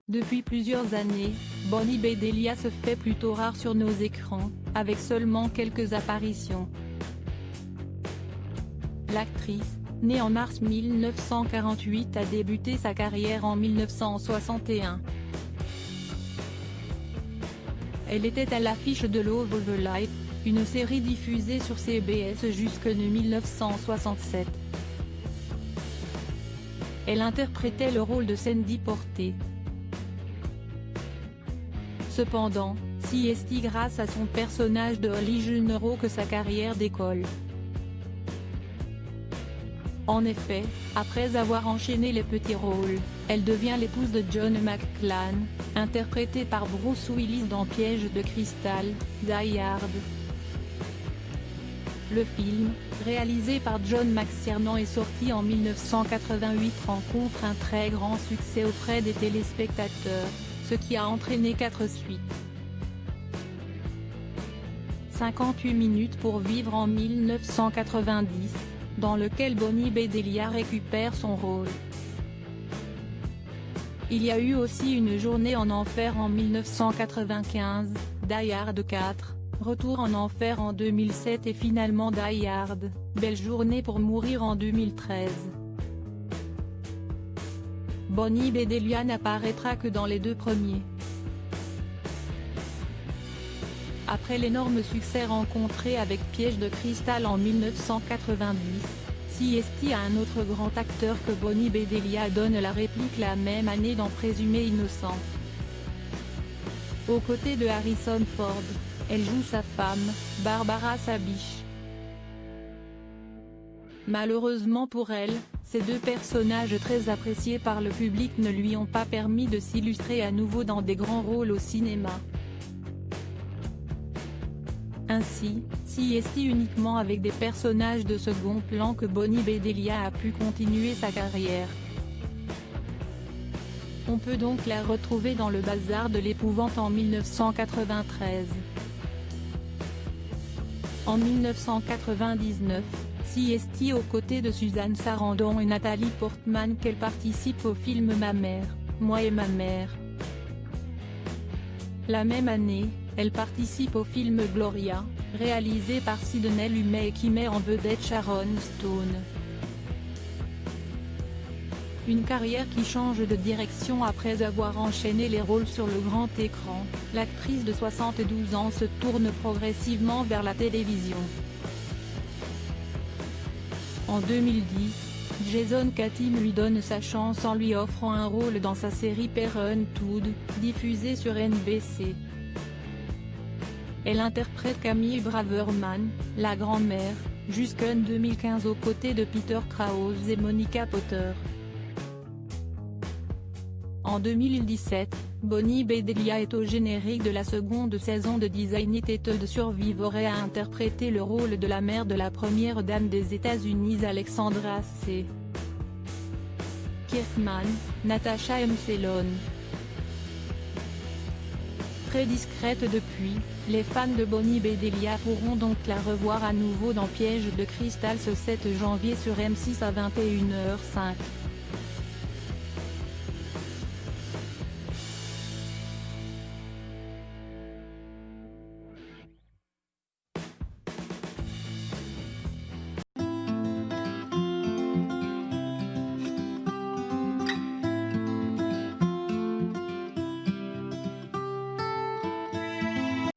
Depuis plusieurs années, Bonnie Bedelia se fait plutôt rare sur nos écrans, avec seulement quelques apparitions. L'actrice, née en mars 1948, a débuté sa carrière en 1961. Elle était à l'affiche de Love of Life, une série diffusée sur CBS jusqu'en 1967. Elle interprétait le rôle de Sandy Porter. Cependant, c'est grâce à son personnage de Holly Junero que sa carrière décolle. En effet, après avoir enchaîné les petits rôles, elle devient l'épouse de John McClane, interprété par Bruce Willis dans Piège de cristal, Die Hard. Le film, réalisé par John McTiernan et sorti en 1988, rencontre un très grand succès auprès des téléspectateurs, ce qui a entraîné 4 suites. 58 minutes pour vivre en 1990, dans lequel Bonnie Bedelia récupère son rôle. Il y a eu aussi Une journée en enfer en 1995, Die Hard 4, Retour en enfer en 2007 et finalement Die Hard, Belle journée pour mourir en 2013. Bonnie Bedelia n'apparaîtra que dans les 2 premiers. Après l'énorme succès rencontré avec Piège de cristal en 1990, CST a un autre grand acteur que Bonnie Bedelia donne la réplique la même année dans Présumé innocent. Aux côtés de Harrison Ford, elle joue sa femme, Barbara Sabich. Malheureusement pour elle, ces 2 personnages très appréciés par le public ne lui ont pas permis de s'illustrer à nouveau dans des grands rôles au cinéma. Ainsi, c'est uniquement avec des personnages de second plan que Bonnie Bedelia a pu continuer sa carrière. On peut donc la retrouver dans Le Bazar de l'épouvante en 1993. En 1999, c'est aux côtés de Suzanne Sarandon et Nathalie Portman qu'elle participe au film Ma mère, moi et ma mère. La même année, elle participe au film Gloria, réalisé par Sidney Lumet et qui met en vedette Sharon Stone. Une carrière qui change de direction après avoir enchaîné les rôles sur le grand écran, l'actrice de 72 ans se tourne progressivement vers la télévision. En 2010, Jason Katim lui donne sa chance en lui offrant un rôle dans sa série Parenthood, diffusée sur NBC. Elle interprète Camille Braverman, la grand-mère, jusqu'en 2015 aux côtés de Peter Krause et Monica Potter. En 2017, Bonnie Bedelia est au générique de la seconde saison de Designated Survivor et a interprété le rôle de la mère de la première dame des États-Unis Alexandra C. Kirkman, Natasha Emselon. Très discrète depuis, les fans de Bonnie Bedelia pourront donc la revoir à nouveau dans Piège de cristal ce 7 janvier sur M6 à 21h05.